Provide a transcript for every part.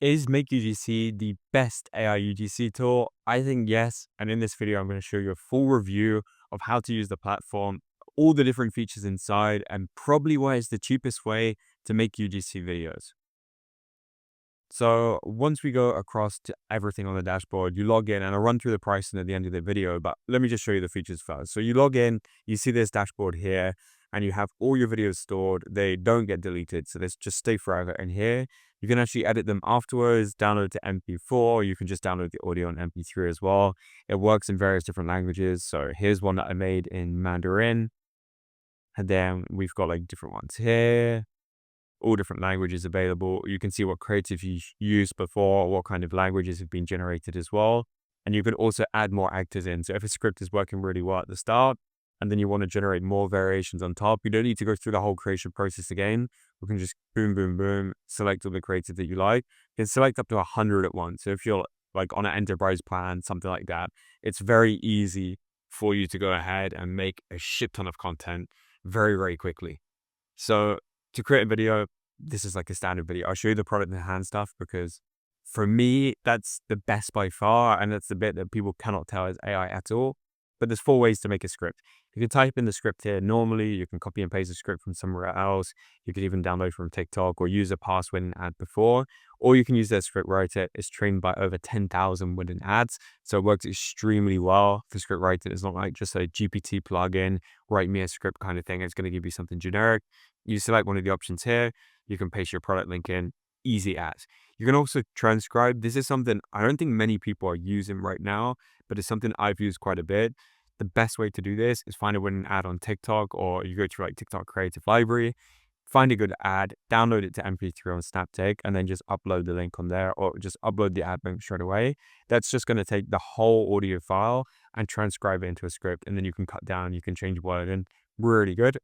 Is Make UGC the best AI UGC tool? I think yes. And in this video, I'm going to show you a full review of how to use the platform, all the different features inside, and probably why it's the cheapest way to make UGC videos. So once we go across to everything on the dashboard, you log in and I'll run through the pricing at the end of the video, but let me just show you the features first. So you log in, you see this dashboard here, and you have all your videos stored. They don't get deleted, so they just stay forever in here. You can actually edit them afterwards, download to MP4, you can just download the audio on MP3 as well. It works in various different languages. So here's one that I made in Mandarin. And then we've got like different ones here, all different languages available. You can see what creative you've used before, what kind of languages have been generated as well. And you can also add more actors in. So if a script is working really well at the start, and then you want to generate more variations on top, you don't need to go through the whole creation process again. We can just boom, boom, boom, select all the creative that you like. You can select up to 100 at once. So if you're like on an enterprise plan, something like that, it's very easy for you to go ahead and make a shit ton of content very, very quickly. So to create a video, this is like a standard video. I'll show you the product in hand stuff because for me, that's the best by far. And that's the bit that people cannot tell is AI at all. But there's 4 ways to make a script. You can type in the script here normally. You can copy and paste the script from somewhere else. You could even download from TikTok or use a past within ad before. Or you can use their script writer. It's trained by over 10,000 within ads. So it works extremely well for script writing. It's not like just a GPT plugin, write me a script kind of thing. It's going to give you something generic. You select one of the options here. You can paste your product link in. Easy as. You can also transcribe. This is something I don't think many people are using right now, but it's something I've used quite a bit. The best way to do this is find a winning ad on TikTok, or you go to like TikTok Creative Library, find a good ad, download it to MP3 on Snaptake, and then just upload the link on there, or just upload the ad link straight away. That's just going to take the whole audio file and transcribe it into a script, and then you can cut down, you can change wording. Really good.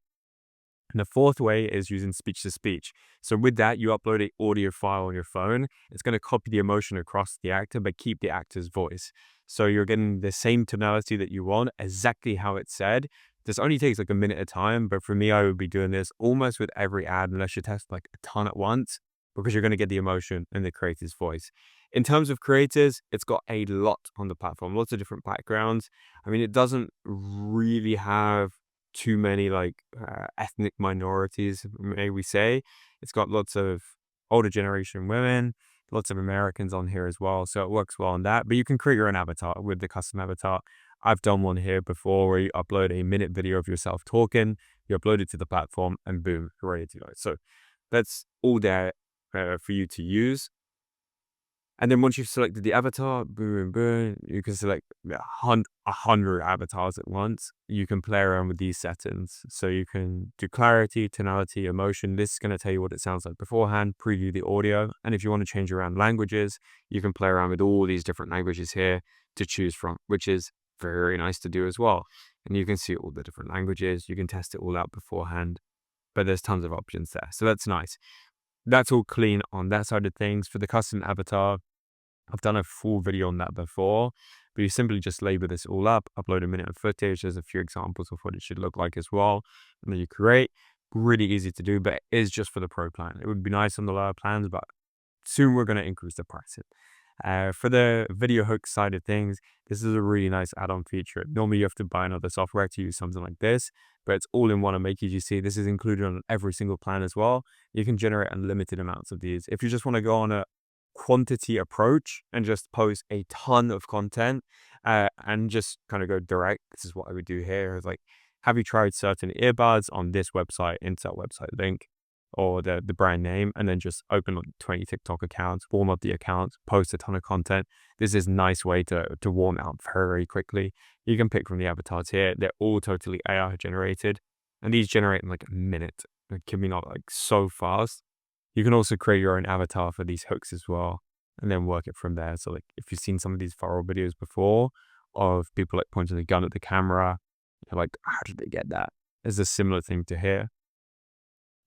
And the 4th way is using speech to speech. So with that, you upload an audio file on your phone. It's going to copy the emotion across the actor, but keep the actor's voice. So you're getting the same tonality that you want, exactly how it's said. This only takes like a minute at a time, but for me, I would be doing this almost with every ad unless you test like a ton at once, because you're going to get the emotion in the creator's voice. In terms of creators, it's got a lot on the platform, lots of different backgrounds. I mean, it doesn't really have too many like ethnic minorities, may we say. It's got lots of older generation women, lots of Americans on here as well, so it works well on that. But you can create your own avatar with the custom avatar. I've done one here before where you upload a minute video of yourself talking, you upload it to the platform, and boom, you're ready to go. So that's all there for you to use. And then once you've selected the avatar, boom, boom, you can select 100 avatars at once. You can play around with these settings. So you can do clarity, tonality, emotion. This is going to tell you what it sounds like beforehand, preview the audio. And if you want to change around languages, you can play around with all these different languages here to choose from, which is very nice to do as well. And you can see all the different languages. You can test it all out beforehand, but there's tons of options there. So that's nice. That's all clean on that side of things. For the custom avatar, I've done a full video on that before, but you simply just label this all up, upload a minute of footage. There's a few examples of what it should look like as well. And then you create. Really easy to do, but it is just for the pro plan. It would be nice on the lower plans, but soon we're going to increase the pricing. For the video hook side of things, this is a really nice add-on feature. Normally you have to buy another software to use something like this, but it's all in one on Make UGC. This is included on every single plan as well. You can generate unlimited amounts of these. If you just want to go on a quantity approach and just post a ton of content and just kind of go direct, this is what I would do here. Is like, have you tried certain earbuds on this website, insert website link or the brand name, and then just open like 20 TikTok accounts, warm up the accounts, post a ton of content. This is a nice way to warm out very quickly. You can pick from the avatars here. They're all totally AI generated, and these generate in like a minute. It can be not like so fast. You can also create your own avatar for these hooks as well, and then work it from there. So like if you've seen some of these viral videos before of people like pointing the gun at the camera, you're like, how did they get that? There's a similar thing to here.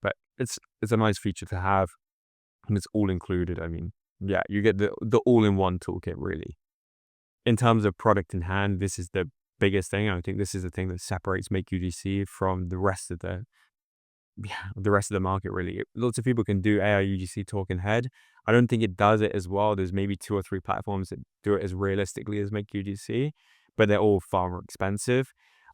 But it's a nice feature to have, and it's all included. I mean, yeah, you get the all-in-one toolkit really. In terms of product in hand, this is the biggest thing. I think this is the thing that separates Make UGC from the rest of the market really. Lots of people can do AI UGC talking head. I don't think it does it as well. There's maybe 2 or 3 platforms that do it as realistically as Make UGC, but they're all far more expensive.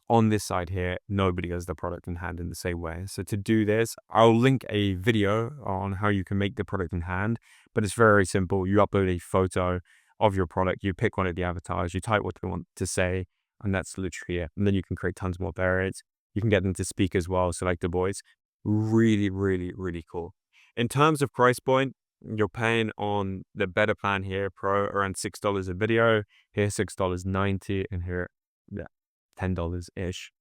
On this side here, nobody has the product in hand in the same way. So to do this, I'll link a video on how you can make the product in hand, but it's very simple. You upload a photo of your product, you pick one of the avatars, you type what they want to say, and that's literally it. And then you can create tons more variants. You can get them to speak as well, so like the voice. Really, really, really cool. In terms of price point, you're paying on the better plan here, Pro, around $6 a video. Here, $6.90, and here, yeah, $10-ish.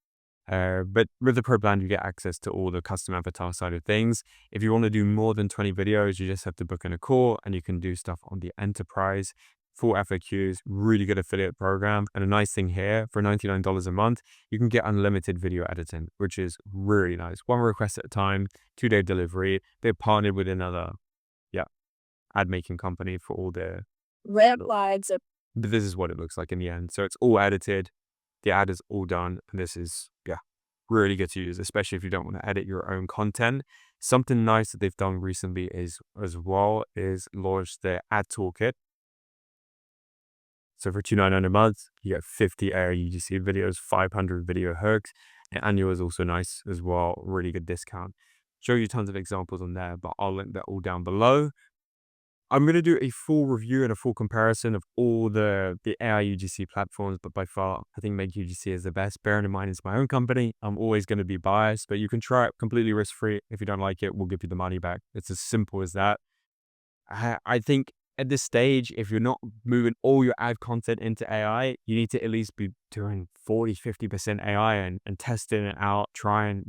But with the Pro plan, you get access to all the custom avatar side of things. If you want to do more than 20 videos, you just have to book in a call, and you can do stuff on the enterprise. Full FAQs, really good affiliate program. And a nice thing here, for $99 a month, you can get unlimited video editing, which is really nice. One request at a time, 2-day delivery. They're partnered with another, yeah, ad making company for all their Red flags. but this is what it looks like in the end. So it's all edited. The ad is all done. And this is, yeah, really good to use, especially if you don't want to edit your own content. Something nice that they've done recently is launch their ad toolkit. So for $2.99 a month, you get 50 AI UGC videos, 500 video hooks. And annual is also nice as well. Really good discount. Show you tons of examples on there, but I'll link that all down below. I'm going to do a full review and a full comparison of all the AI UGC platforms, but by far, I think Make UGC is the best. Bearing in mind, it's my own company. I'm always going to be biased, but you can try it completely risk-free. If you don't like it, we'll give you the money back. It's as simple as that. I think at this stage, if you're not moving all your ad content into AI, you need to at least be doing 40-50% AI and testing it out, trying,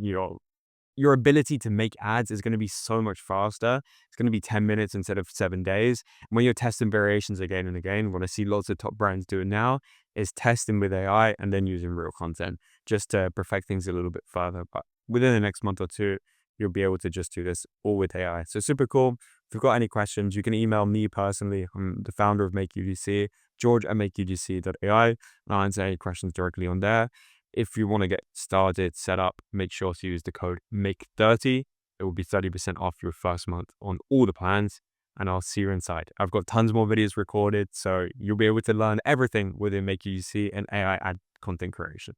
your ability to make ads is going to be so much faster. It's going to be 10 minutes instead of 7 days. And when you're testing variations again and again, what I see lots of top brands doing now is testing with AI and then using real content just to perfect things a little bit further. But within the next month or two, you'll be able to just do this all with AI. So super cool. If you've got any questions, you can email me personally. I'm the founder of Make UGC, george@makeugc.ai, and I'll answer any questions directly on there. If you want to get started, set up, make sure to use the code MAKE30. It will be 30% off your first month on all the plans, and I'll see you inside. I've got tons more videos recorded, so you'll be able to learn everything within Make UGC and AI ad content creation.